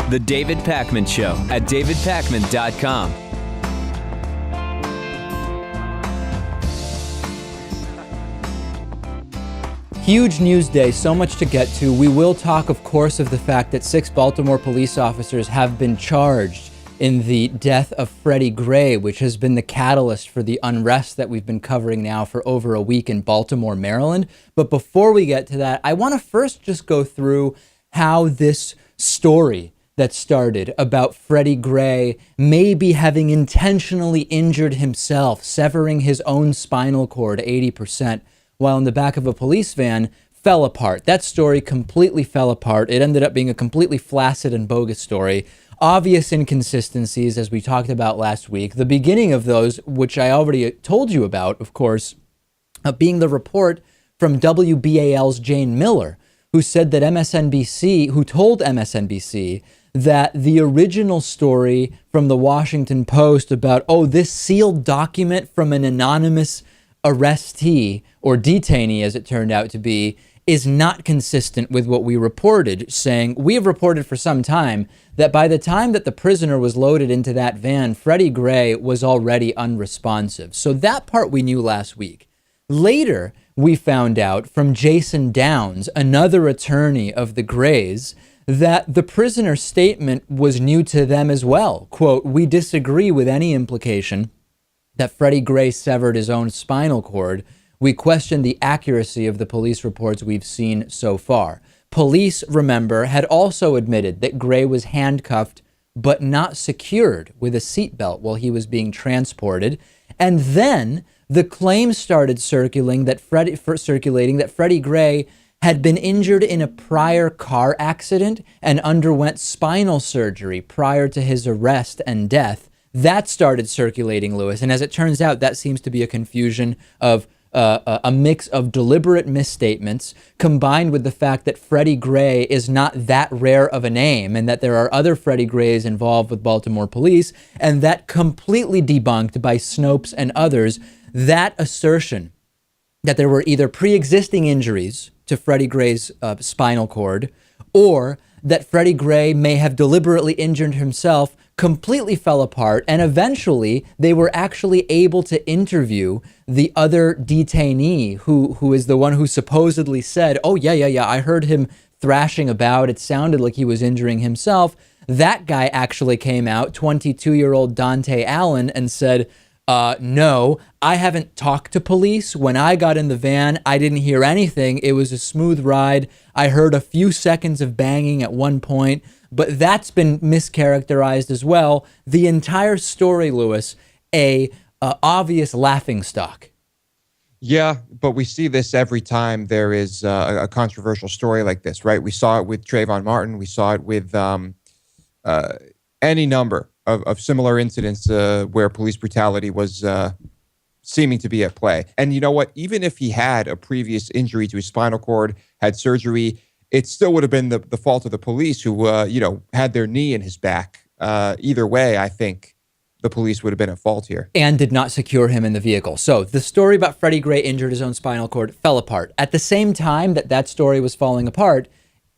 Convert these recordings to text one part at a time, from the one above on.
The David Pakman Show at davidpakman.com. Huge news day, so much to get to. We will talk, of course, of the fact that 6 Baltimore police officers have been charged in the death of Freddie Gray, which has been the catalyst for the unrest that we've been covering now for over a week in Baltimore, Maryland. But before we get to that, I want to first just go through how this story that started about Freddie Gray maybe having intentionally injured himself, severing his own spinal cord 80%, while in the back of a police van, fell apart. That story completely fell apart. It ended up being a completely flaccid and bogus story. Obvious inconsistencies, as we talked about last week. The beginning of those, which I already told you about, of course, being the report from WBAL's Jane Miller, who said that who told MSNBC that the original story from the Washington Post about, this sealed document from an anonymous arrestee or detainee, as it turned out to be, is not consistent with what we reported, saying we have reported for some time that by the time that the prisoner was loaded into that van, Freddie Gray was already unresponsive. So that part we knew last week. Later, we found out from Jason Downs, another attorney of the Grays, that the prisoner's statement was new to them as well. Quote, "We disagree with any implication that Freddie Gray severed his own spinal cord. We question the accuracy of the police reports we've seen so far." Police, remember, had also admitted that Gray was handcuffed but not secured with a seatbelt while he was being transported. And then the claims started circulating that Freddie Gray had been injured in a prior car accident and underwent spinal surgery prior to his arrest and death. That started circulating, Lewis. And as it turns out, that seems to be a confusion of a mix of deliberate misstatements combined with the fact that Freddie Gray is not that rare of a name and that there are other Freddie Grays involved with Baltimore police, and that completely debunked by Snopes and others that assertion that there were either pre-existing injuries to Freddie Gray's spinal cord or that Freddie Gray may have deliberately injured himself completely fell apart, and eventually they were actually able to interview the other detainee who is the one who supposedly said, I heard him thrashing about. It sounded like he was injuring himself. That guy actually came out, 22-year-old Dante Allen, and said, no, I haven't talked to police. When I got in the van, I didn't hear anything. It was a smooth ride. I heard a few seconds of banging at one point, but that's been mischaracterized as well. The entire story, Lewis, a obvious laughingstock. Yeah, but we see this every time there is a controversial story like this, right? We saw it with Trayvon Martin. We saw it with any number of similar incidents where police brutality was seeming to be at play. And you know what? Even if he had a previous injury to his spinal cord, had surgery, it still would have been the fault of the police who, had their knee in his back. Either way, I think the police would have been at fault here. And did not secure him in the vehicle. So the story about Freddie Gray injured his own spinal cord fell apart. At the same time that story was falling apart,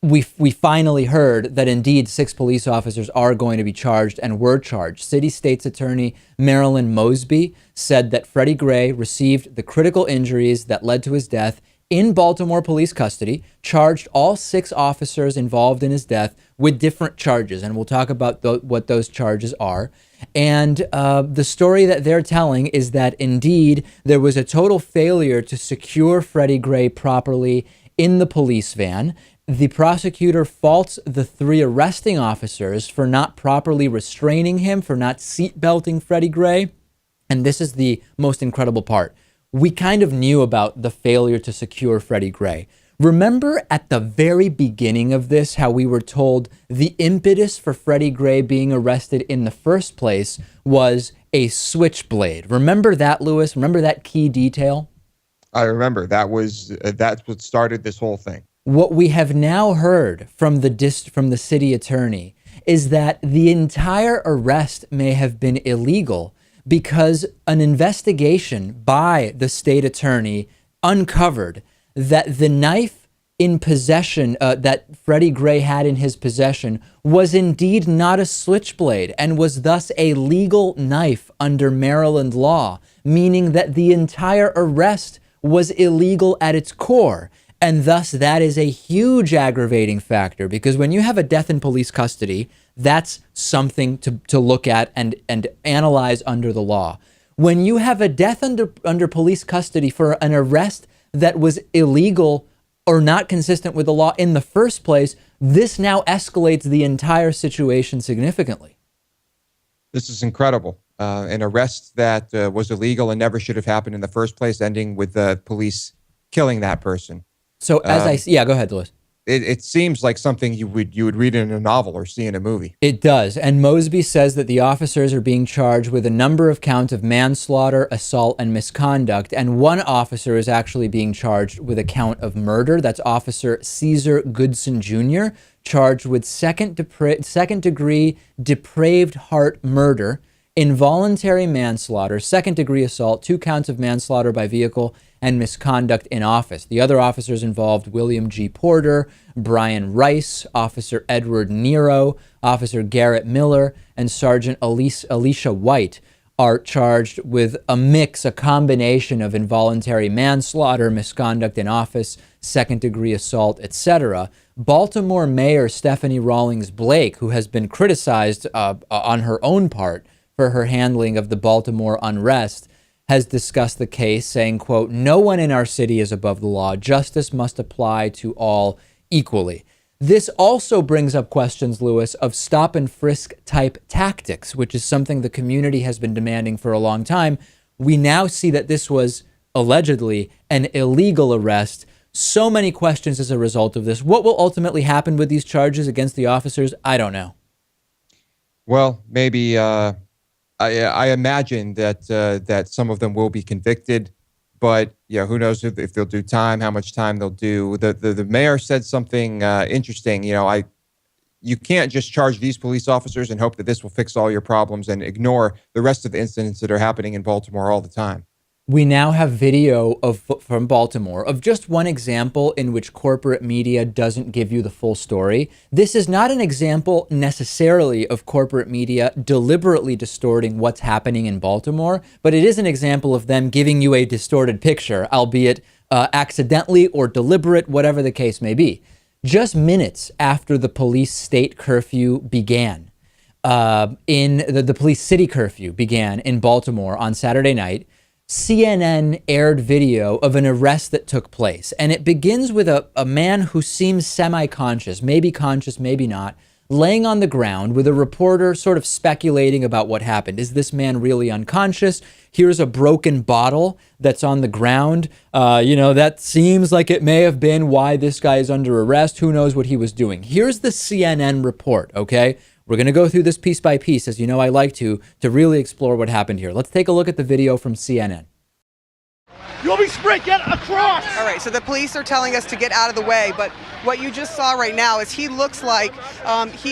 we finally heard that indeed 6 police officers are going to be charged and were charged. City State's Attorney Marilyn Mosby said that Freddie Gray received the critical injuries that led to his death in Baltimore police custody, charged all 6 officers involved in his death with different charges. And we'll talk about what those charges are. And the story that they're telling is that indeed there was a total failure to secure Freddie Gray properly in the police van. The prosecutor faults the 3 arresting officers for not properly restraining him, for not seatbelting Freddie Gray. And this is the most incredible part. We kind of knew about the failure to secure Freddie Gray. Remember at the very beginning of this, how we were told the impetus for Freddie Gray being arrested in the first place was a switchblade. Remember that, Lewis? Remember that key detail? I remember. That's what started this whole thing. What we have now heard from the city attorney is that the entire arrest may have been illegal because an investigation by the state attorney uncovered that the knife in possession, that Freddie Gray had in his possession, was indeed not a switchblade and was thus a legal knife under Maryland law, meaning that the entire arrest was illegal at its core. And thus that is a huge aggravating factor, because when you have a death in police custody, that's something to look at and analyze under the law. When you have a death under police custody for an arrest that was illegal or not consistent with the law in the first place, this now escalates the entire situation significantly. This is incredible. An arrest that was illegal and never should have happened in the first place, ending with the police killing that person. So yeah, go ahead, Lewis. It seems like something you would read in a novel or see in a movie. It does. And Mosby says that the officers are being charged with a number of counts of manslaughter, assault, and misconduct. And one officer is actually being charged with a count of murder. That's Officer Caesar Goodson Jr., charged with second-degree depraved heart murder, involuntary manslaughter, second-degree assault, 2 counts of manslaughter by vehicle, and misconduct in office. The other officers involved: William G. Porter, Brian Rice, Officer Edward Nero, Officer Garrett Miller, and Sergeant Alicia White are charged with a combination of involuntary manslaughter, misconduct in office, second-degree assault, etc. Baltimore Mayor Stephanie Rawlings Blake, who has been criticized on her own part for her handling of the Baltimore unrest, has discussed the case, saying, quote, "No one in our city is above the law. Justice must apply to all equally." This also brings up questions, Lewis, of stop and frisk type tactics, which is something the community has been demanding for a long time. We now see that this was allegedly an illegal arrest. So many questions as a result of this. What will ultimately happen with these charges against the officers? I don't know. Well, maybe I imagine that some of them will be convicted, but yeah, who knows if they'll do time, how much time they'll do. The mayor said something interesting. You can't just charge these police officers and hope that this will fix all your problems and ignore the rest of the incidents that are happening in Baltimore all the time. We now have video from Baltimore of just one example in which corporate media doesn't give you the full story. This is not an example necessarily of corporate media deliberately distorting what's happening in Baltimore, but it is an example of them giving you a distorted picture, albeit accidentally or deliberate, whatever the case may be. Just minutes after the police state curfew began, the police city curfew began in Baltimore on Saturday night, CNN aired video of an arrest that took place. And it begins with a man who seems semi-conscious, maybe not, laying on the ground with a reporter sort of speculating about what happened. Is this man really unconscious? Here's a broken bottle that's on the ground. That seems like it may have been why this guy is under arrest. Who knows what he was doing? Here's the CNN report, okay? We're going to go through this piece by piece, as you know I like to really explore what happened here. Let's take a look at the video from CNN. You'll be sprint, get across! All right, so the police are telling us to get out of the way, but what you just saw right now is he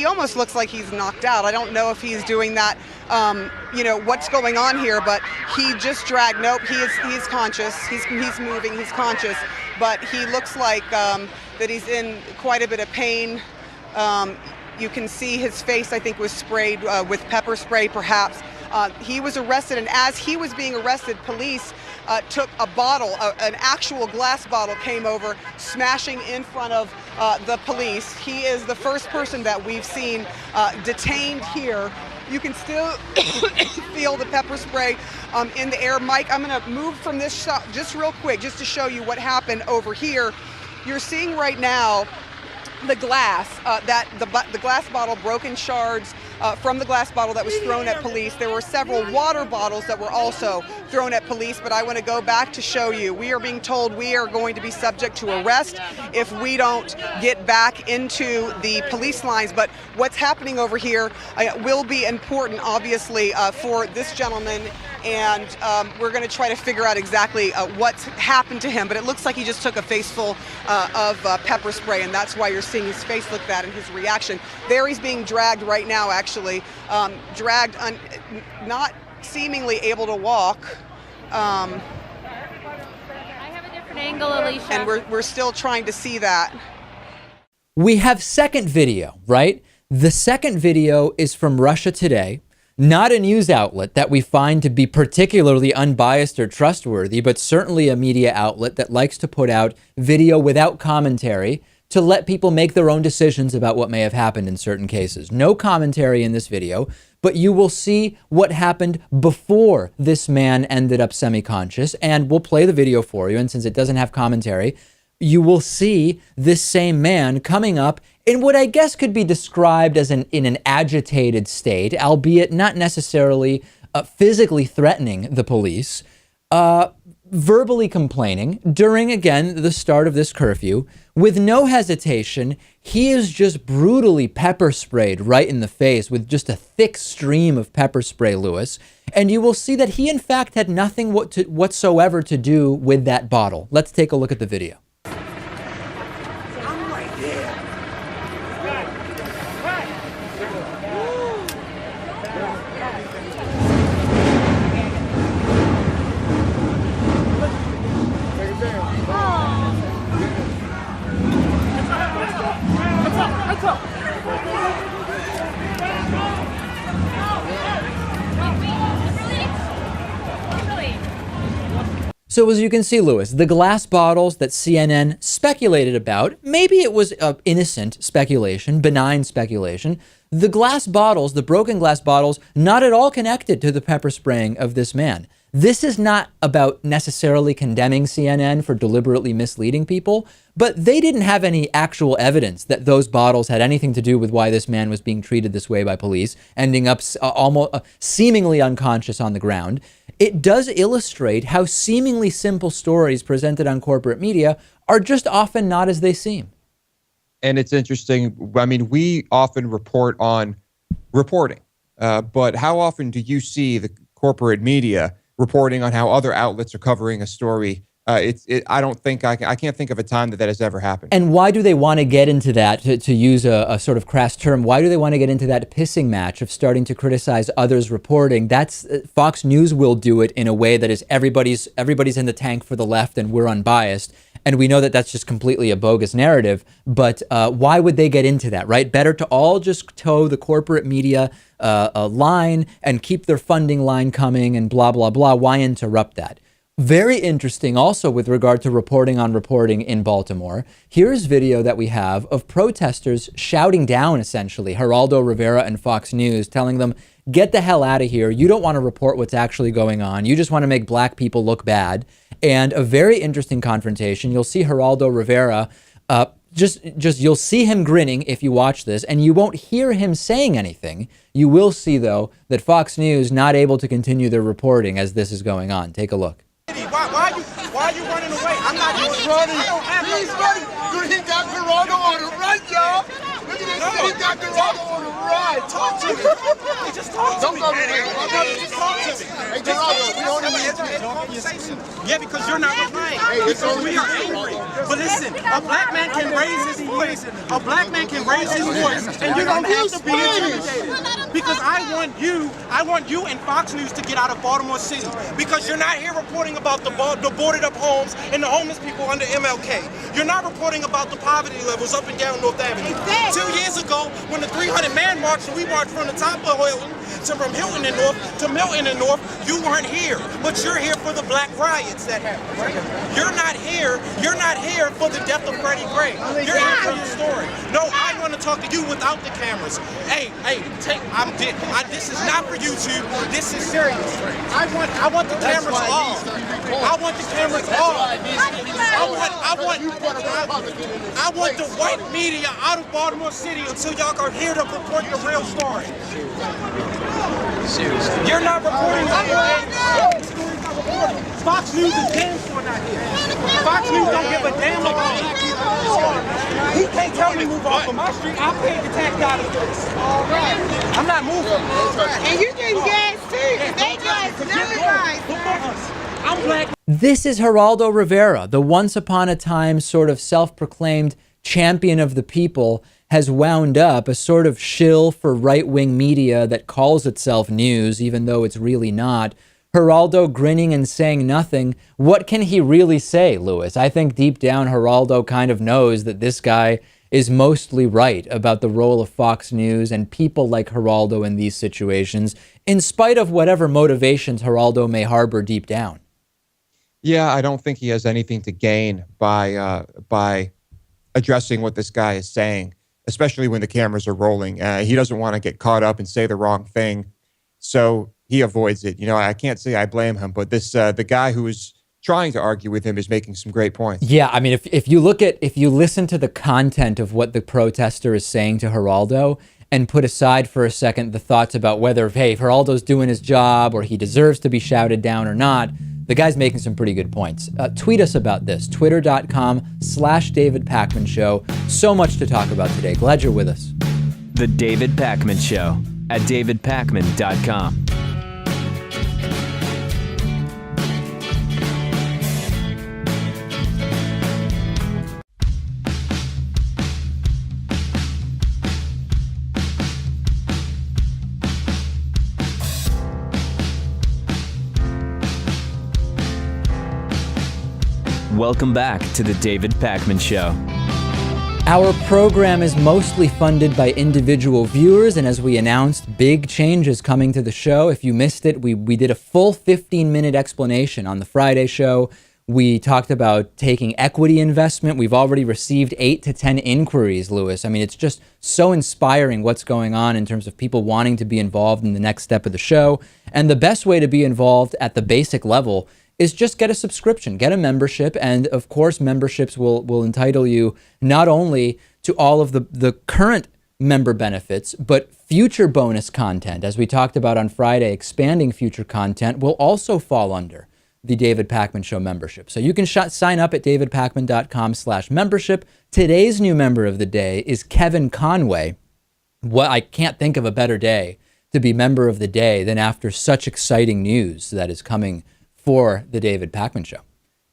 almost looks like he's knocked out. I don't know if he's doing that, what's going on here, but he just dragged, nope, he's conscious, he's moving, he's conscious, but he looks like that he's in quite a bit of pain. You can see his face, I think, was sprayed with pepper spray, perhaps. He was arrested, and as he was being arrested, police took a bottle, an actual glass bottle came over, smashing in front of the police. He is the first person that we've seen detained here. You can still feel the pepper spray in the air. Mike, I'm going to move from this shot just real quick, just to show you what happened over here. You're seeing right now the glass, the glass bottle, broken shards from the glass bottle that was thrown at police. There were several water bottles that were also thrown at police, but I want to go back to show you. We are being told we are going to be subject to arrest if we don't get back into the police lines. But what's happening over here will be important, obviously, for this gentleman, and we're going to try to figure out exactly what's happened to him. But it looks like he just took a face full of pepper spray, and that's why you're seeing his face look that and his reaction. There he's being dragged right now, actually, dragged, not seemingly able to walk. different angle, Alicia. And we're still trying to see that. We have second video, right? The second video is from Russia Today, not a news outlet that we find to be particularly unbiased or trustworthy, but certainly a media outlet that likes to put out video without commentary to let people make their own decisions about what may have happened in certain cases. No commentary in this video, but you will see what happened before this man ended up semi-conscious, and we'll play the video for you. And since it doesn't have commentary, you will see this same man coming up in what I guess could be described as in an agitated state, albeit not necessarily physically threatening the police, verbally complaining during, again, the start of this curfew. With no hesitation, he is just brutally pepper sprayed right in the face with just a thick stream of pepper spray, Lewis. And you will see that he, in fact, had nothing whatsoever to do with that bottle. Let's take a look at the video. So as you can see, Lewis, the glass bottles that CNN speculated about, maybe it was innocent speculation, benign speculation. The glass bottles, the broken glass bottles, not at all connected to the pepper spraying of this man. This is not about necessarily condemning CNN for deliberately misleading people, but they didn't have any actual evidence that those bottles had anything to do with why this man was being treated this way by police, ending up almost seemingly unconscious on the ground. It does illustrate how seemingly simple stories presented on corporate media are just often not as they seem. And it's interesting. I mean, we often report on reporting, but how often do you see the corporate media reporting on how other outlets are covering a story? I don't think I can't think of a time that has ever happened. And why do they want to get into that, to use a sort of crass term, why do they want to get into that pissing match of starting to criticize others' reporting? That's Fox News will do it in a way that is everybody's in the tank for the left and we're unbiased. And we know that that's just completely a bogus narrative. But why would they get into that, right? Better to all just toe the corporate media line and keep their funding line coming and blah, blah, blah. Why interrupt that? Very interesting also with regard to reporting on reporting in Baltimore. Here's video that we have of protesters shouting down, essentially, Geraldo, Rivera, and Fox News, telling them, get the hell out of here. You don't want to report what's actually going on. You just want to make black people look bad. And a very interesting confrontation. You'll see Geraldo Rivera, you'll see him grinning if you watch this, and you won't hear him saying anything. You will see, though, that Fox News not able to continue their reporting as this is going on. Take a look. Why are you running away? I'm not running. He's running. He got Geraldo on the run, y'all. Look at this. He got Geraldo on the run. Talk to me. Just talk to me. Don't go to me. Just talk to me. Hey, Geraldo, we don't need to conversation. Yeah, because you're not replying. Because we are angry. But listen, a black man can raise his voice. A black man can raise his voice, and you don't have to be intimidated. Because I want you and Fox News to get out of Baltimore City. Because you're not here reporting about the boarded up homes and the homeless people under MLK. You're not reporting about the poverty levels up and down North Avenue. 2 years ago, when the 300-man march, and we marched from the top of Hilton to from Hilton and North to Milton and North, you weren't here. But you're here for the black riots that happened. Right? You're not here. You're not here for the death of Freddie Gray. You're here for your story. No, I want to talk to you without the cameras. This is not for YouTube. This is serious. I want the cameras off. I want the cameras off. I want the white media out of Baltimore City until y'all are here to report the real story. Seriously. You're not reporting. Fox News is damn sure not here. Fox News don't give a damn about it. He can't tell me move off of my street. I paid the tax dollars for this. All right. I'm not moving. And you getting gas too. They gas, never mind. I'm black. This is Geraldo Rivera, the once upon a time sort of self-proclaimed champion of the people, has wound up a sort of shill for right-wing media that calls itself news, even though it's really not. Geraldo grinning and saying nothing. What can he really say, Lewis? I think deep down, Geraldo kind of knows that this guy is mostly right about the role of Fox News and people like Geraldo in these situations, in spite of whatever motivations Geraldo may harbor deep down. Yeah, I don't think he has anything to gain by addressing what this guy is saying, especially when the cameras are rolling. He doesn't want to get caught up and say the wrong thing, so he avoids it. I can't say I blame him, but the guy who is trying to argue with him is making some great points. Yeah, I mean, if you listen to the content of what the protester is saying to Geraldo and put aside for a second the thoughts about whether, hey, if Geraldo's doing his job or he deserves to be shouted down or not, the guy's making some pretty good points. Tweet us about this, twitter.com/David Pakman Show. So much to talk about today. Glad you're with us. The David Pakman Show at davidpakman.com. Welcome back to the David Pakman Show. Our program is mostly funded by individual viewers, and as we announced, big changes coming to the show. If you missed it, we did a full 15-minute explanation on the Friday show. We talked about taking equity investment. We've already received 8 to 10 inquiries, Lewis. I mean, it's just so inspiring what's going on in terms of people wanting to be involved in the next step of the show. And the best way to be involved at the basic level is just get a subscription, get a membership, and of course memberships will entitle you not only to all of the current member benefits, but future bonus content. As we talked about on Friday, expanding future content will also fall under the David Pakman Show membership. So you can sign up at davidpakman.com/membership. Today's new member of the day is Kevin Conway. I can't think of a better day to be member of the day than after such exciting news that is coming for the David Pakman Show.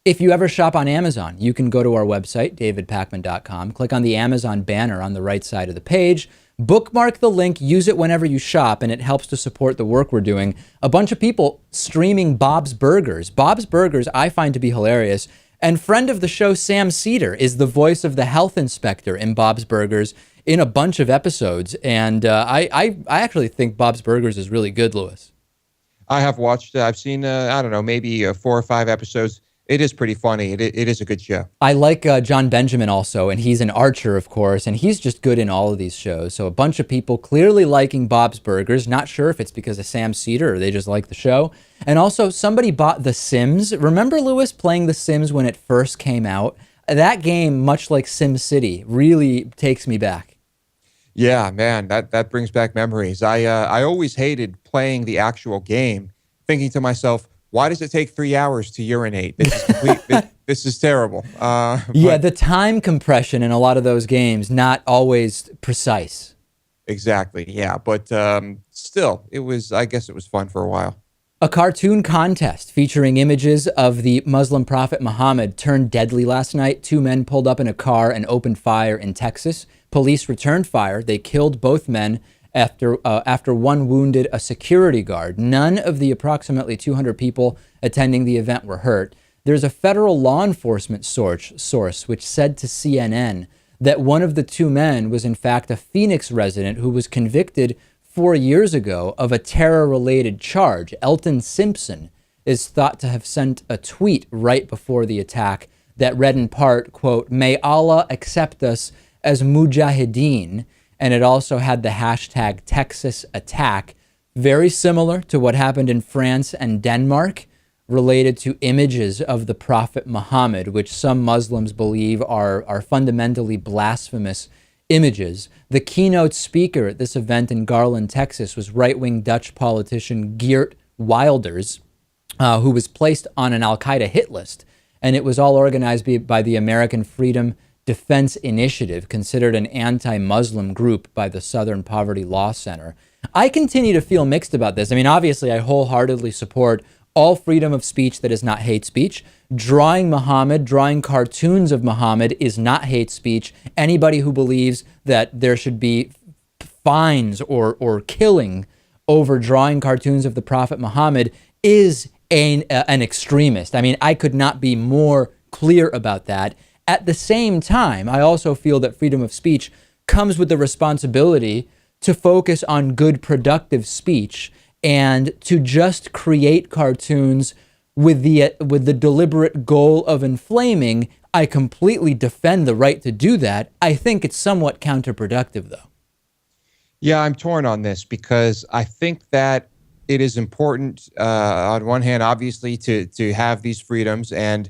If you ever shop on Amazon, you can go to our website, davidpakman.com, click on the Amazon banner on the right side of the page, bookmark the link, use it whenever you shop, and it helps to support the work we're doing. A bunch of people streaming Bob's Burgers. Bob's Burgers I find to be hilarious, and friend of the show, Sam Cedar, is the voice of the health inspector in Bob's Burgers in a bunch of episodes, and I actually think Bob's Burgers is really good, Lewis. I have watched, I've seen, maybe 4 or 5 episodes. It is pretty funny. It is a good show. I like John Benjamin also, and he's an archer, of course, and he's just good in all of these shows. So a bunch of people clearly liking Bob's Burgers. Not sure if it's because of Sam Cedar or they just like the show. And also, somebody bought The Sims. Remember, Lewis, playing The Sims when it first came out? That game, much like SimCity, really takes me back. Yeah, man, that brings back memories. I always hated playing the actual game, thinking to myself, why does it take 3 hours to urinate? This is this is terrible. Yeah, the time compression in a lot of those games, not always precise. Exactly, yeah. But still, I guess it was fun for a while. A cartoon contest featuring images of the Muslim prophet Mohammed turned deadly last night. 2 men pulled up in a car and opened fire in Texas. Police returned fire. They killed both men after one wounded a security guard. None of the approximately 200 people attending the event were hurt. There's a federal law enforcement source which said to CNN that one of the 2 men was in fact a Phoenix resident who was convicted 4 years ago of a terror-related charge. Elton Simpson is thought to have sent a tweet right before the attack that read in part, quote, "May Allah accept us as mujahideen," and it also had the hashtag Texas attack, very similar to what happened in France and Denmark, related to images of the Prophet Muhammad, which some Muslims believe are fundamentally blasphemous images. The keynote speaker at this event in Garland, Texas, was right-wing Dutch politician Geert Wilders, who was placed on an al-Qaeda hit list, and it was all organized by the American Freedom Defense Initiative, considered an anti-Muslim group by the Southern Poverty Law Center. I continue to feel mixed about this. I mean, obviously, I wholeheartedly support all freedom of speech that is not hate speech. Drawing cartoons of Muhammad is not hate speech. Anybody who believes that there should be fines or killing over drawing cartoons of the Prophet Muhammad is an extremist. I mean, I could not be more clear about that. At the same time, I also feel that freedom of speech comes with the responsibility to focus on good, productive speech and to just create cartoons with the deliberate goal of inflaming. I completely defend the right to do that. I think it's somewhat counterproductive, though. Yeah, I'm torn on this because I think that it is important, on one hand, obviously, to have these freedoms. And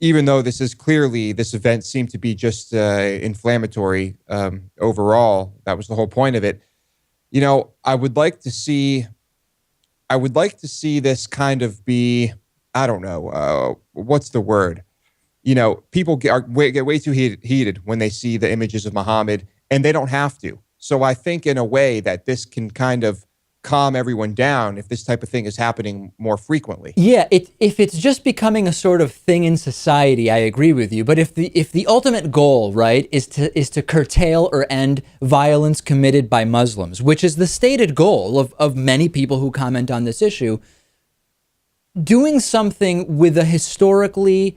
even though this event seemed to be just inflammatory overall, that was the whole point of it. You know, I would like to see this kind of be, I don't know, what's the word? You know, people get way too heated when they see the images of Mohammed, and they don't have to. So I think in a way that this can kind of calm everyone down if this type of thing is happening more frequently. Yeah, if it's just becoming a sort of thing in society, I agree with you. But if the ultimate goal, right, is to curtail or end violence committed by Muslims, which is the stated goal of many people who comment on this issue, doing something with a historically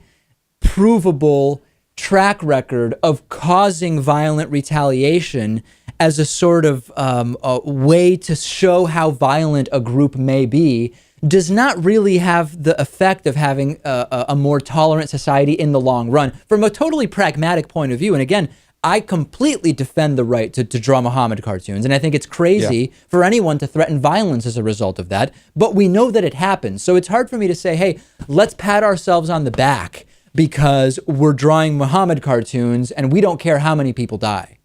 provable track record of causing violent retaliation as a sort of a way to show how violent a group may be does not really have the effect of having a more tolerant society in the long run from a totally pragmatic point of view. And again, I completely defend the right to draw Mohammed cartoons. And I think it's crazy for anyone to threaten violence as a result of that. But we know that it happens. So it's hard for me to say, hey, let's pat ourselves on the back because we're drawing Mohammed cartoons and we don't care how many people die.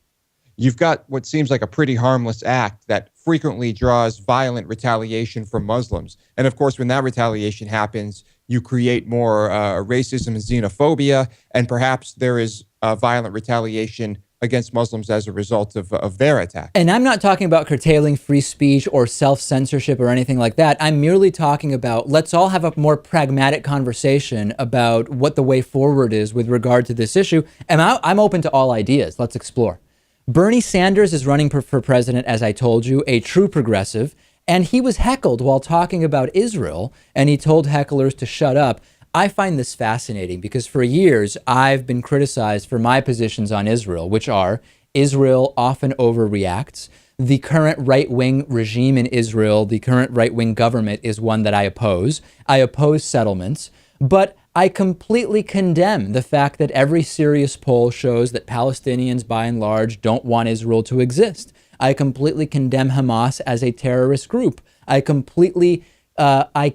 You've got what seems like a pretty harmless act that frequently draws violent retaliation from Muslims. And of course, when that retaliation happens, you create more racism and xenophobia, and perhaps there is violent retaliation against Muslims as a result of their attack. And I'm not talking about curtailing free speech or self-censorship or anything like that. I'm merely talking about let's all have a more pragmatic conversation about what the way forward is with regard to this issue. And I'm open to all ideas. Let's explore. Bernie Sanders is running for president, as I told you, a true progressive, and he was heckled while talking about Israel, and he told hecklers to shut up. I find this fascinating because for years I've been criticized for my positions on Israel, which are Israel often overreacts. The current right-wing regime in Israel, the current right-wing government is one that I oppose. I oppose settlements, but I completely condemn the fact that every serious poll shows that Palestinians, by and large, don't want Israel to exist. I completely condemn Hamas as a terrorist group. I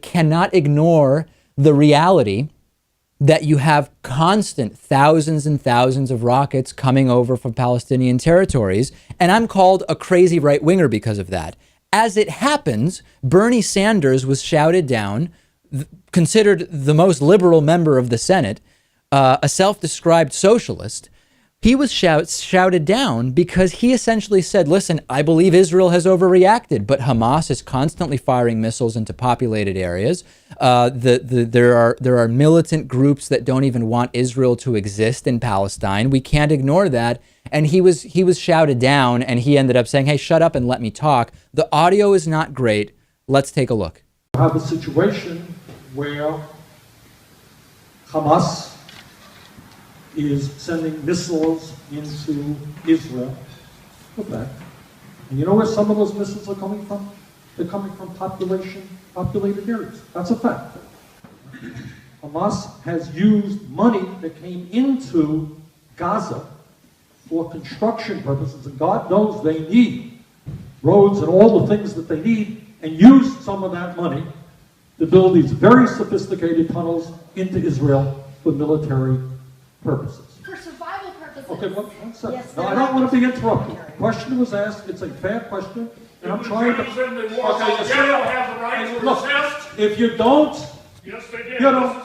cannot ignore the reality that you have constant thousands and thousands of rockets coming over from Palestinian territories, and I'm called a crazy right-winger because of that. As it happens, Bernie Sanders was shouted down, considered the most liberal member of the Senate, a self-described socialist. He was shouted down because he essentially said, listen, I believe Israel has overreacted, but Hamas is constantly firing missiles into populated areas. There are militant groups that don't even want Israel to exist in Palestine. We can't ignore that. And he was shouted down, and he ended up saying, hey, shut up and let me talk. The audio is not great. Let's take a look. Have a situation where Hamas is sending missiles into Israel. Okay. And you know where some of those missiles are coming from? They're coming from populated areas. That's a fact. Hamas has used money that came into Gaza for construction purposes, and God knows they need roads and all the things that they need, and used some of that money to build these very sophisticated tunnels into Israel for military purposes. For survival purposes. Okay, one second. Yes, no, I don't want to be interrupted. The question was asked. It's a fair question, and I'm trying to. Look, if you don't, yes, they did. you know,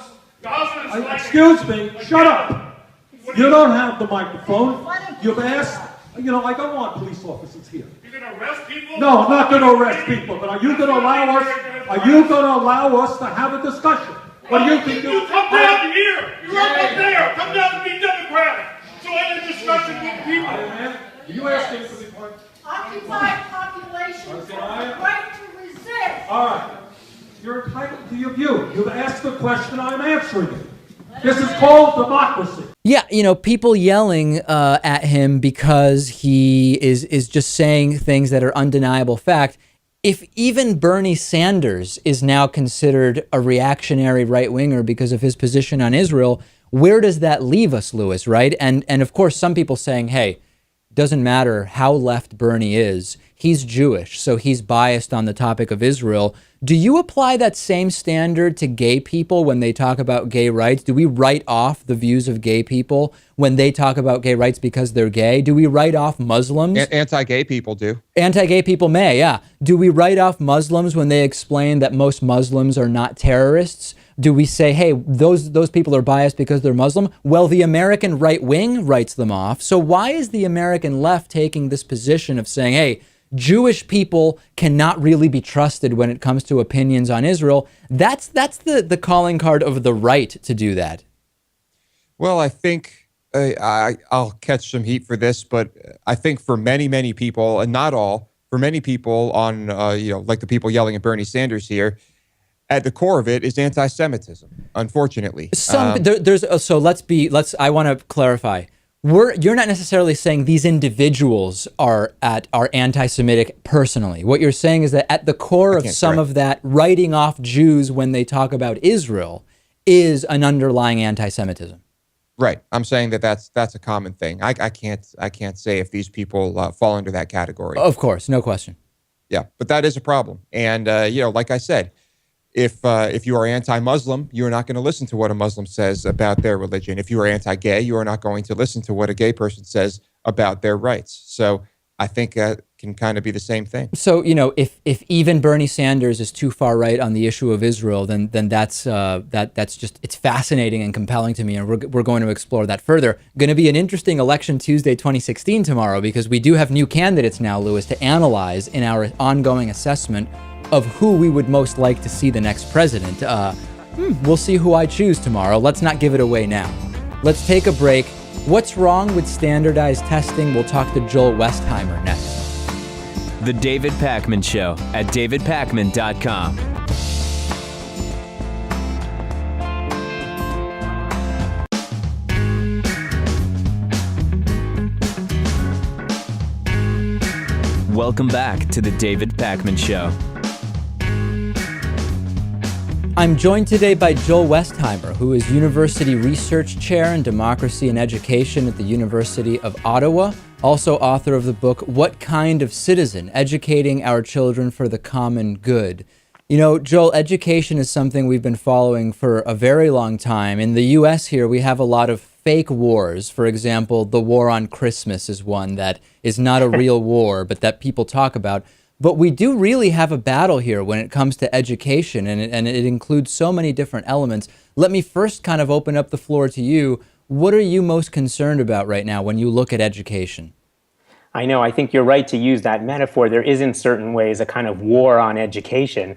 excuse me, shut up. You don't have the microphone. You've asked. You know, I don't want police officers here. You're going to arrest people? No, I'm not going to arrest people. But are you going to allow us? Are you going to allow us to have a discussion? What do you think? You come down here. You're up there. Come down and be democratic. So I have a discussion with people. You asked him to be part. Occupied populations have the right to resist. All right. You're lecturing him. This is called democracy. Yeah, people yelling at him because he is just saying things that are undeniable fact. If even Bernie Sanders is now considered a reactionary right-winger because of his position on Israel, where does that leave us, Lewis, right? And of course, some people saying, hey, doesn't matter how left Bernie is, he's Jewish, so he's biased on the topic of Israel. Do you apply that same standard to gay people when they talk about gay rights? Do we write off the views of gay people when they talk about gay rights because they're gay? Do we write off Muslims? Anti-gay people do. Anti-gay people may, yeah. Do we write off Muslims when they explain that most Muslims are not terrorists? Do we say, hey, those people are biased because they're Muslim? Well, the American right wing writes them off. So why is the American left taking this position of saying, hey, Jewish people cannot really be trusted when it comes to opinions on Israel? That's the calling card of the right to do that. Well, I think I'll catch some heat for this, but I think for many, many people, and not all, for many people on, like the people yelling at Bernie Sanders here, at the core of it is anti-Semitism, unfortunately. I want to clarify. You're not necessarily saying these individuals are anti-Semitic personally. What you're saying is that at the core of some of that writing off Jews when they talk about Israel is an underlying anti-Semitism. Right. I'm saying that's a common thing. I can't say if these people fall under that category. Of course, no question. Yeah, but that is a problem. And like I said, if you are anti-Muslim, you are not going to listen to what a Muslim says about their religion. If you are anti-gay, you are not going to listen to what a gay person says about their rights. So I think can kind of be the same thing. So, if even Bernie Sanders is too far right on the issue of Israel, then that's just, it's fascinating and compelling to me, and we're going to explore that further. Going to be an interesting election Tuesday 2016 tomorrow, because we do have new candidates now, Lewis, to analyze in our ongoing assessment of who we would most like to see the next president. We'll see who I choose tomorrow. Let's not give it away now. Let's take a break. What's wrong with standardized testing? We'll talk to Joel Westheimer next. The David Pakman Show at davidpakman.com. Welcome back to the David Pakman Show. I'm joined today by Joel Westheimer, who is University Research Chair in Democracy and Education at the University of Ottawa, also author of the book, What Kind of Citizen? Educating Our Children for the Common Good. Joel, education is something we've been following for a very long time. In the U.S. here, we have a lot of fake wars. For example, the war on Christmas is one that is not a real war, but that people talk about. But we do really have a battle here when it comes to education, and it includes so many different elements. Let me first kind of open up the floor to you. What are you most concerned about right now when you look at education? I know, I think you're right to use that metaphor. There is in certain ways a kind of war on education,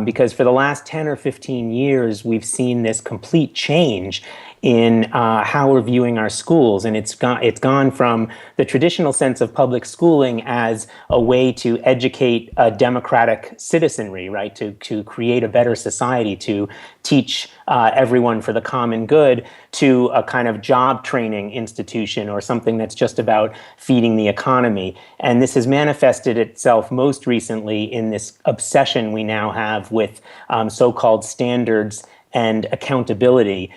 because for the last 10 or 15 years, we've seen this complete change in how we're viewing our schools. And it's gone from the traditional sense of public schooling as a way to educate a democratic citizenry, right? To create a better society, to teach everyone for the common good, to a kind of job training institution or something that's just about feeding the economy. And this has manifested itself most recently in this obsession we now have with so-called standards and accountability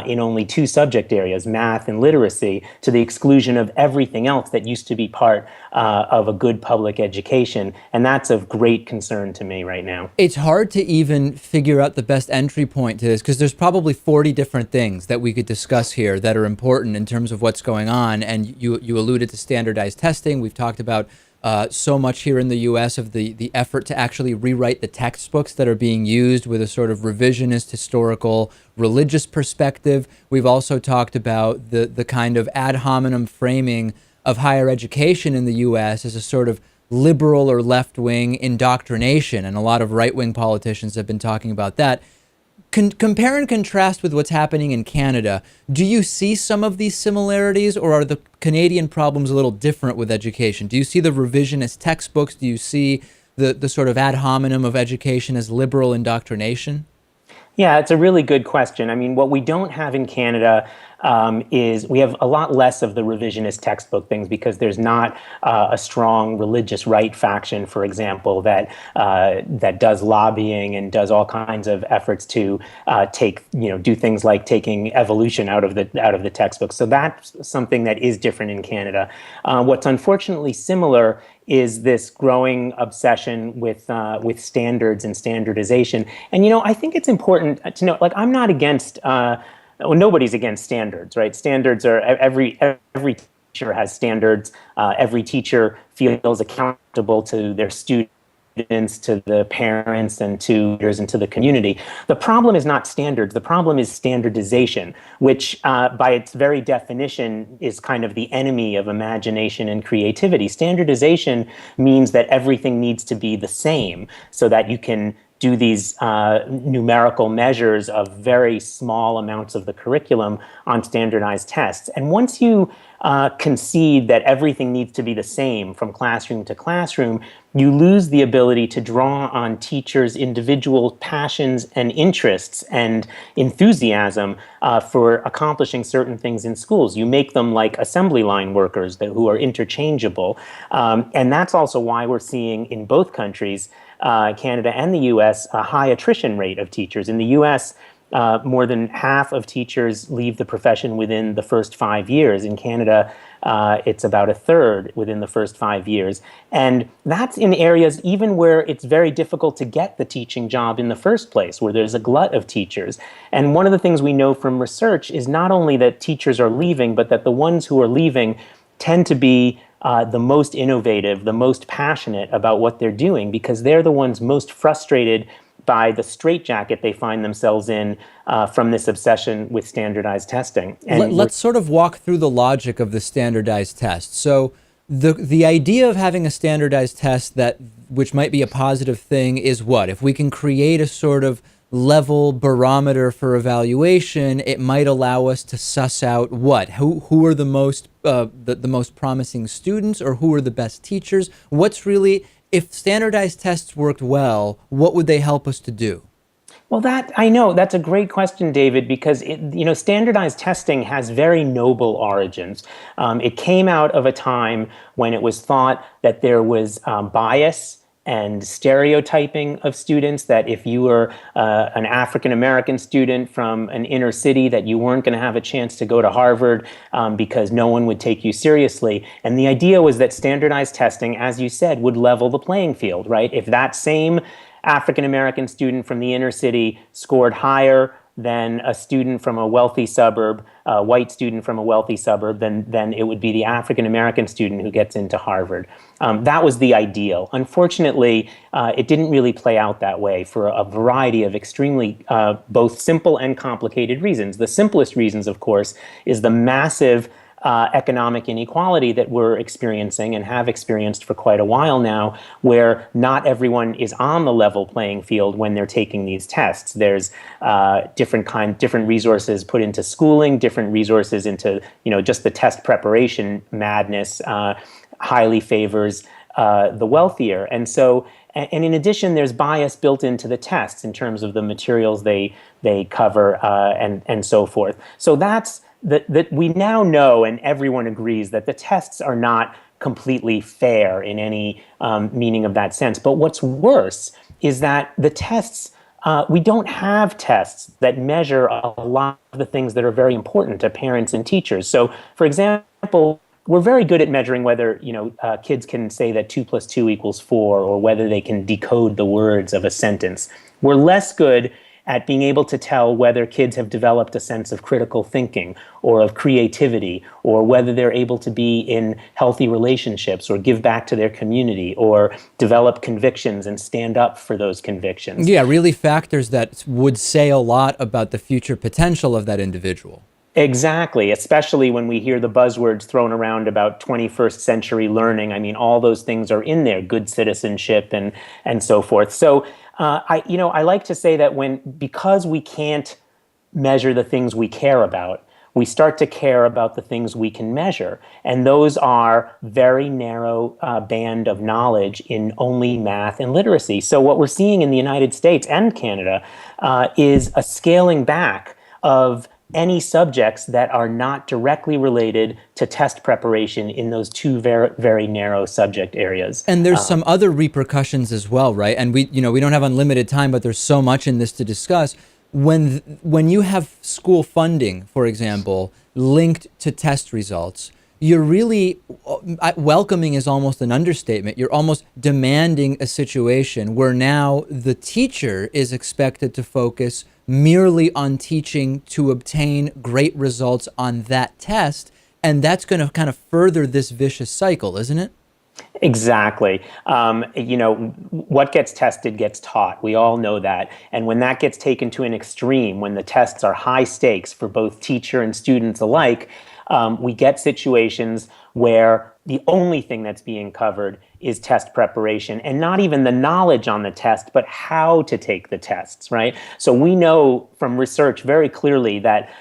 in only two subject areas, math and literacy, to the exclusion of everything else that used to be part of a good public education. And that's of great concern to me right now. It's hard to even figure out the best entry point to this, because there's probably 40 different things that we could discuss here that are important in terms of what's going on. And you alluded to standardized testing. We've talked about so much here in the U.S. of the effort to actually rewrite the textbooks that are being used with a sort of revisionist, historical, religious perspective. We've also talked about the kind of ad hominem framing of higher education in the U.S. as a sort of liberal or left-wing indoctrination, and a lot of right-wing politicians have been talking about that. Compare and contrast with what's happening in Canada. Do you see some of these similarities, or are the Canadian problems a little different with education? Do you see the revisionist textbooks? Do you see the sort of ad hominem of education as liberal indoctrination? Yeah, it's a really good question. I mean, what we don't have in Canada is we have a lot less of the revisionist textbook things because there's not a strong religious right faction, for example, that does lobbying and does all kinds of efforts to do things like taking evolution out of the textbook. So that's something that is different in Canada. What's unfortunately similar is this growing obsession with standards and standardization. And I think it's important to know, like, I'm not against. Nobody's against standards, right? Standards are every teacher has standards. Every teacher feels accountable to their students, to the parents, and to leaders, and to the community. The problem is not standards. The problem is standardization, which by its very definition is kind of the enemy of imagination and creativity. Standardization means that everything needs to be the same so that you can do these numerical measures of very small amounts of the curriculum on standardized tests. And once you concede that everything needs to be the same from classroom to classroom, you lose the ability to draw on teachers' individual passions and interests and enthusiasm for accomplishing certain things in schools. You make them like assembly line workers who are interchangeable. And that's also why we're seeing in both countries, Canada and the U.S., a high attrition rate of teachers. In the U.S., more than half of teachers leave the profession within the first 5 years. In Canada, it's about a third within the first 5 years. And that's in areas even where it's very difficult to get the teaching job in the first place, where there's a glut of teachers. And one of the things we know from research is not only that teachers are leaving, but that the ones who are leaving tend to be the most innovative, the most passionate about what they're doing, because they're the ones most frustrated by the straitjacket they find themselves in from this obsession with standardized testing. And let's sort of walk through the logic of the standardized test. So the idea of having a standardized test which might be a positive thing is what? If we can create a sort of level barometer for evaluation, it might allow us to suss out what? Who are the most promising students, or who are the best teachers? What's really, if standardized tests worked well, what would they help us to do? Well, I know that's a great question, David, because standardized testing has very noble origins. It came out of a time when it was thought that there was bias and stereotyping of students, that if you were an African-American student from an inner city, that you weren't going to have a chance to go to Harvard because no one would take you seriously. And the idea was that standardized testing, as you said, would level the playing field, right? If that same African-American student from the inner city scored higher than a student from a wealthy suburb, a white student from a wealthy suburb, then it would be the African-American student who gets into Harvard. That was the ideal. Unfortunately, it didn't really play out that way for a variety of extremely both simple and complicated reasons. The simplest reasons, of course, is the massive economic inequality that we're experiencing and have experienced for quite a while now, where not everyone is on the level playing field when they're taking these tests. There's different resources put into schooling, different resources into just the test preparation madness highly favors the wealthier. And so, and in addition, there's bias built into the tests in terms of the materials they cover and so forth. So that's that we now know, and everyone agrees, that the tests are not completely fair in any meaning of that sense. But what's worse is that the tests, we don't have tests that measure a lot of the things that are very important to parents and teachers. So, for example, we're very good at measuring whether kids can say that 2 + 2 = 4, or whether they can decode the words of a sentence. We're less good at being able to tell whether kids have developed a sense of critical thinking or of creativity, or whether they're able to be in healthy relationships or give back to their community or develop convictions and stand up for those convictions. Yeah, really factors that would say a lot about the future potential of that individual. Exactly, especially when we hear the buzzwords thrown around about 21st century learning. I mean, all those things are in there, good citizenship and so forth. So I like to say that because we can't measure the things we care about, we start to care about the things we can measure. And those are very narrow band of knowledge in only math and literacy. So what we're seeing in the United States and Canada is a scaling back of any subjects that are not directly related to test preparation in those two very, very narrow subject areas. And there's some other repercussions as well, right? And we don't have unlimited time, but there's so much in this to discuss. When you have school funding, for example, linked to test results, you're really welcoming is almost an understatement. You're almost demanding a situation where now the teacher is expected to focus merely on teaching to obtain great results on that test. And that's going to kind of further this vicious cycle, isn't it? Exactly. What gets tested gets taught. We all know that. And when that gets taken to an extreme, when the tests are high stakes for both teacher and students alike, we get situations where the only thing that's being covered is test preparation, and not even the knowledge on the test, but how to take the tests, right? So we know from research very clearly that,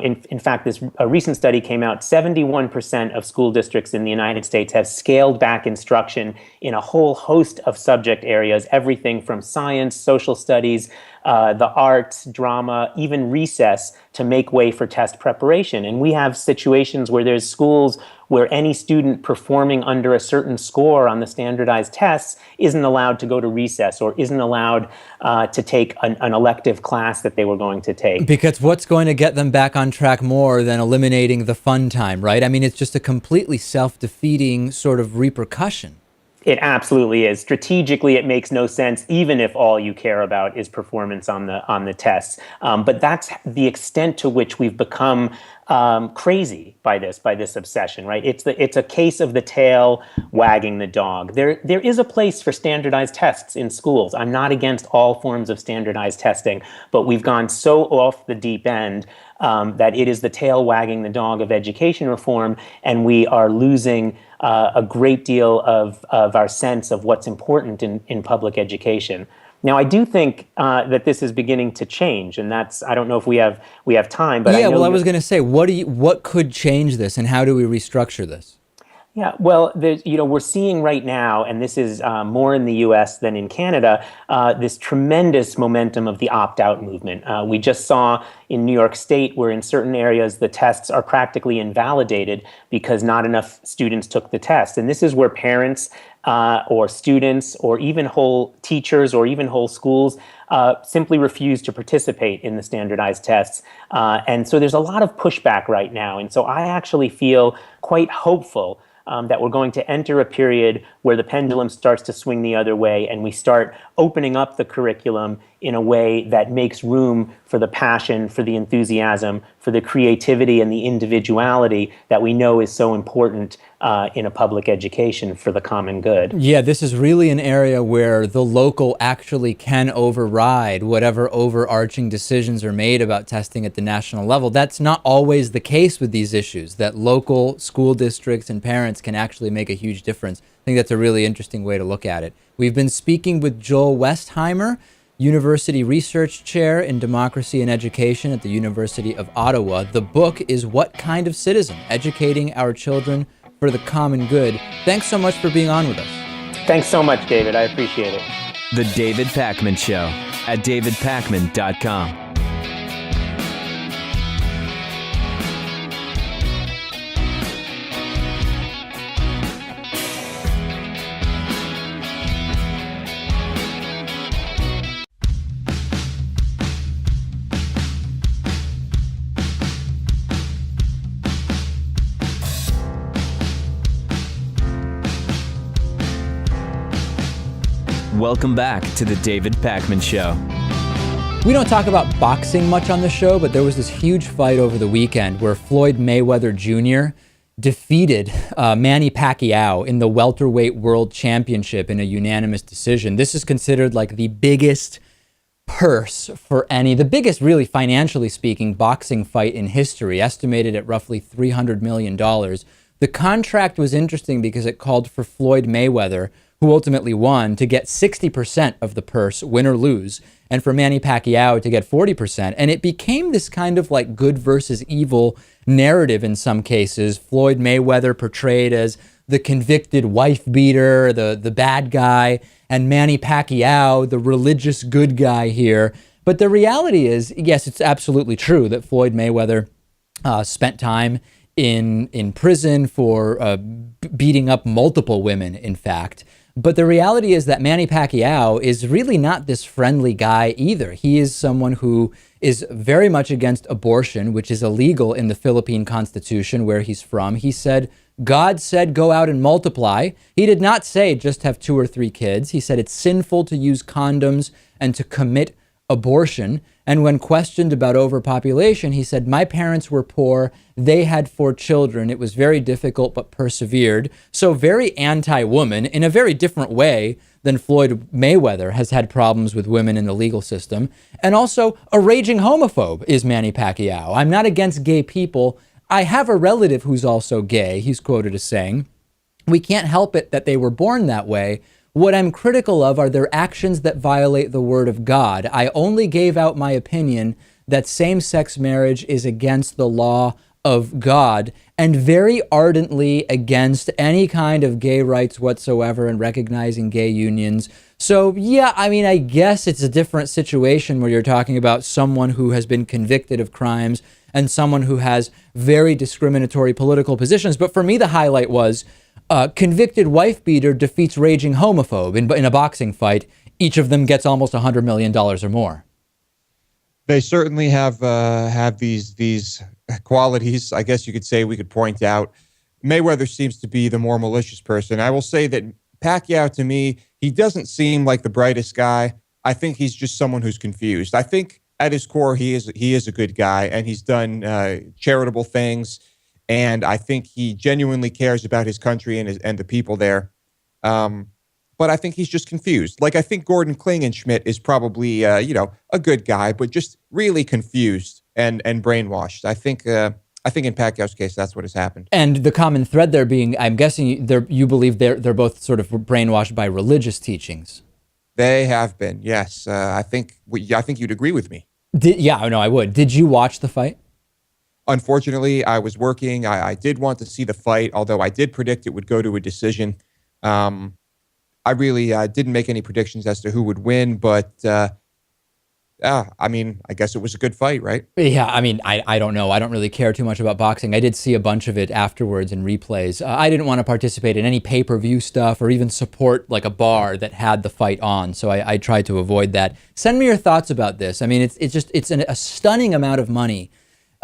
in fact, a recent study came out, 71% of school districts in the United States have scaled back instruction in a whole host of subject areas, everything from science, social studies, the arts, drama, even recess, to make way for test preparation. And we have situations where there's schools where any student performing under a certain score on the standardized tests isn't allowed to go to recess or isn't allowed to take an elective class that they were going to take. Because what's going to get them back on track more than eliminating the fun time, right? I mean, it's just a completely self-defeating sort of repercussion. It absolutely is. Strategically, it makes no sense, even if all you care about is performance on the tests. But that's the extent to which we've become crazy by this obsession, right? It's a case of the tail wagging the dog. There is a place for standardized tests in schools. I'm not against all forms of standardized testing, but we've gone so off the deep end that it is the tail wagging the dog of education reform, and we are losing a great deal of our sense of what's important in public education. Now, I do think that this is beginning to change, and I don't know if we have time, but yeah. Well, I was going to say, what could change this, and how do we restructure this? Yeah, well, we're seeing right now, and this is more in the U.S. than in Canada, this tremendous momentum of the opt-out movement. We just saw in New York State where in certain areas the tests are practically invalidated because not enough students took the test. And this is where parents or students or even whole teachers or even whole schools simply refuse to participate in the standardized tests. And so there's a lot of pushback right now. And so I actually feel quite hopeful that we're going to enter a period where the pendulum starts to swing the other way and we start opening up the curriculum in a way that makes room for the passion, for the enthusiasm, for the creativity and the individuality that we know is so important in a public education for the common good. Yeah, this is really an area where the local actually can override whatever overarching decisions are made about testing at the national level. That's not always the case with these issues, that local school districts and parents can actually make a huge difference. I think that's a really interesting way to look at it. We've been speaking with Joel Westheimer, University Research Chair in Democracy and Education at the University of Ottawa. The book is What Kind of Citizen? Educating Our Children for the Common Good. Thanks so much for being on with us. Thanks so much, David. I appreciate it. The David Pakman Show at davidpakman.com. Welcome back to the David Pakman Show. We don't talk about boxing much on the show, but there was this huge fight over the weekend where Floyd Mayweather Jr. defeated Manny Pacquiao in the welterweight world championship in a unanimous decision. This is considered like the biggest purse for the biggest really financially speaking boxing fight in history, estimated at roughly $300 million. The contract was interesting because it called for Floyd Mayweather, who ultimately won, to get 60% of the purse, win or lose, and for Manny Pacquiao to get 40%. And it became this kind of like good versus evil narrative in some cases. Floyd Mayweather portrayed as the convicted wife beater, the bad guy, and Manny Pacquiao, the religious good guy here. But the reality is, yes, it's absolutely true that Floyd Mayweather spent time in prison for beating up multiple women, in fact. But the reality is that Manny Pacquiao is really not this friendly guy either. He is someone who is very much against abortion, which is illegal in the Philippine Constitution where he's from. He said, God said, go out and multiply. He did not say just have 2 or 3 kids. He said it's sinful to use condoms and to commit abortion. And when questioned about overpopulation, he said, my parents were poor. They had 4 children. It was very difficult, but persevered. So very anti-woman in a very different way than Floyd Mayweather has had problems with women in the legal system. And also a raging homophobe is Manny Pacquiao. I'm not against gay people. I have a relative who's also gay, he's quoted as saying. We can't help it that they were born that way. What I'm critical of are their actions that violate the word of God. I only gave out my opinion that same-sex marriage is against the law of God and very ardently against any kind of gay rights whatsoever and recognizing gay unions. So yeah, I mean, I guess it's a different situation where you're talking about someone who has been convicted of crimes and someone who has very discriminatory political positions. But for me, the highlight was convicted wife beater defeats raging homophobe in a boxing fight. Each of them gets almost $100 million or more. They certainly have these qualities, I guess you could say, we could point out. Mayweather seems to be the more malicious person. I will say that Pacquiao, to me, he doesn't seem like the brightest guy. I think he's just someone who's confused. I think at his core, he is a good guy, and he's done charitable things. And I think he genuinely cares about his country and the people there. But I think he's just confused. Like, I think Gordon Klingenschmidt is probably, a good guy, but just really confused and brainwashed. I think in Pacquiao's case, that's what has happened. And the common thread there being, I'm guessing you believe they're both sort of brainwashed by religious teachings. They have been, yes. I think you'd agree with me. I would. Did you watch the fight? Unfortunately, I was working. I did want to see the fight, although I did predict it would go to a decision. I really didn't make any predictions as to who would win, but I guess it was a good fight, right? Yeah, I mean, I don't know. I don't really care too much about boxing. I did see a bunch of it afterwards in replays. I didn't want to participate in any pay-per-view stuff or even support like a bar that had the fight on, so I tried to avoid that. Send me your thoughts about this. I mean, it's a stunning amount of money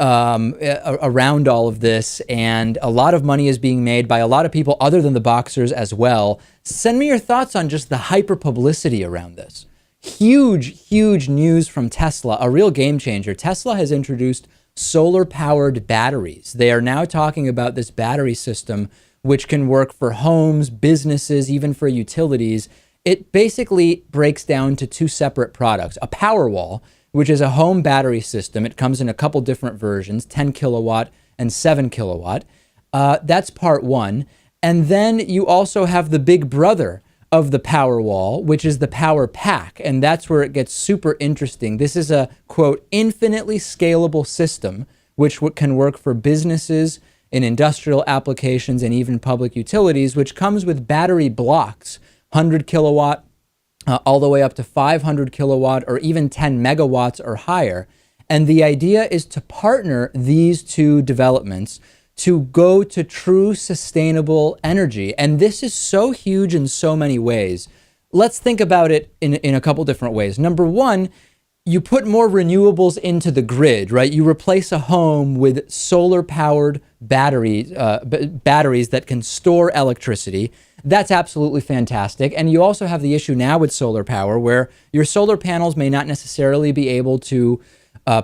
around all of this, and a lot of money is being made by a lot of people other than the boxers as well. Send me your thoughts on just the hyper publicity around this. Huge news from Tesla, a real game changer. Tesla has introduced solar powered batteries. They are now talking about this battery system which can work for homes, businesses, even for utilities. It basically breaks down to 2 separate products: a Powerwall, which is a home battery system. It comes in a couple different versions, 10 kilowatt and 7 kilowatt. That's part one. And then you also have the big brother of the Powerwall, which is the Power Pack. And that's where it gets super interesting. This is a, quote, infinitely scalable system, which can work for businesses, in industrial applications, and even public utilities, which comes with battery blocks, 100 kilowatt, all the way up to 500 kilowatt or even 10 megawatts or higher. And the idea is to partner these 2 developments to go to true sustainable energy. And this is so huge in so many ways. Let's think about it in a couple different ways. Number one, you put more renewables into the grid, right? You replace a home with solar-powered batteries that can store electricity. That's absolutely fantastic. And you also have the issue now with solar power where your solar panels may not necessarily be able to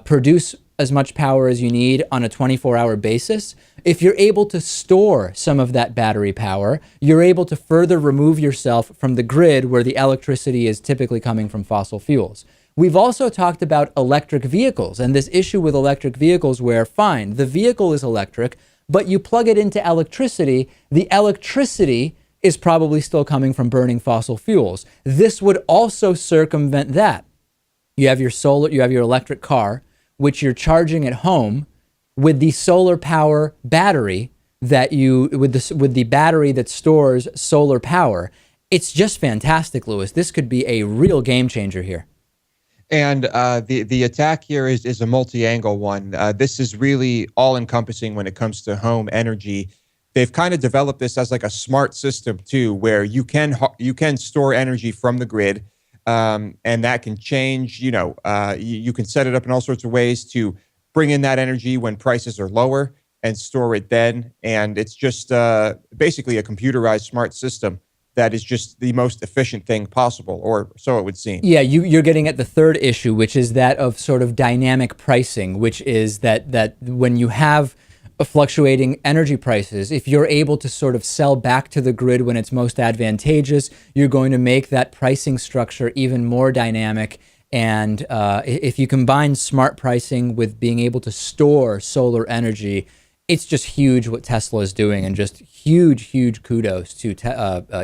produce as much power as you need on a 24-hour basis. If you're able to store some of that battery power, you're able to further remove yourself from the grid where the electricity is typically coming from fossil fuels. We've also talked about electric vehicles and this issue with electric vehicles where, fine, the vehicle is electric, but you plug it into electricity, the electricity is probably still coming from burning fossil fuels. This would also circumvent that. You have your solar, you have your electric car, which you're charging at home with the solar power battery that with the battery that stores solar power. It's just fantastic, Louis. This could be a real game changer here. And the attack here is a multi-angle one. This is really all-encompassing when it comes to home energy. They've kind of developed this as like a smart system too, where you can store energy from the grid, and that can change. You can set it up in all sorts of ways to bring in that energy when prices are lower and store it then. And it's just basically a computerized smart system that is just the most efficient thing possible, or so it would seem. Yeah, you're getting at the third issue, which is that of sort of dynamic pricing, which is that when you have fluctuating energy prices, if you're able to sort of sell back to the grid when it's most advantageous, you're going to make that pricing structure even more dynamic. And if you combine smart pricing with being able to store solar energy, it's just huge what Tesla is doing, and just huge kudos to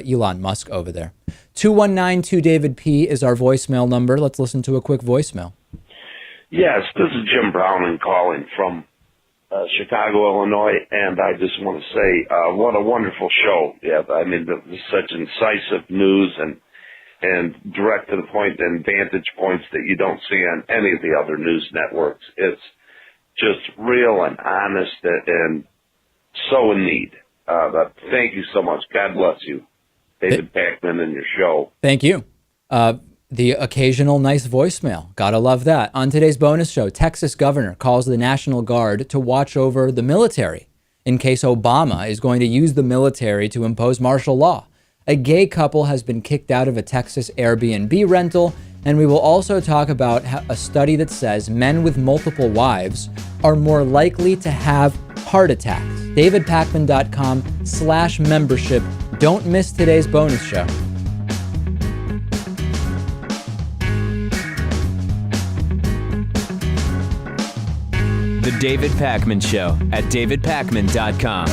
Elon Musk over there. 219-2-DAVID-P is our voicemail number. Let's listen to a quick voicemail. Yes, this is Jim Browning calling from Chicago, Illinois, and I just want to say what a wonderful show. Yeah, I mean, such incisive news and direct to the point and vantage points that you don't see on any of the other news networks. It's just real and honest and so in need. Thank you so much. God bless you, David Pakman, and your show. Thank you. The occasional nice voicemail. Gotta love that. On today's bonus show, Texas governor calls the National Guard to watch over the military in case Obama is going to use the military to impose martial law. A gay couple has been kicked out of a Texas Airbnb rental, and we will also talk about a study that says men with multiple wives are more likely to have heart attacks. DavidPakman.com/membership. Don't miss today's bonus show. The David Pakman Show at DavidPakman.com.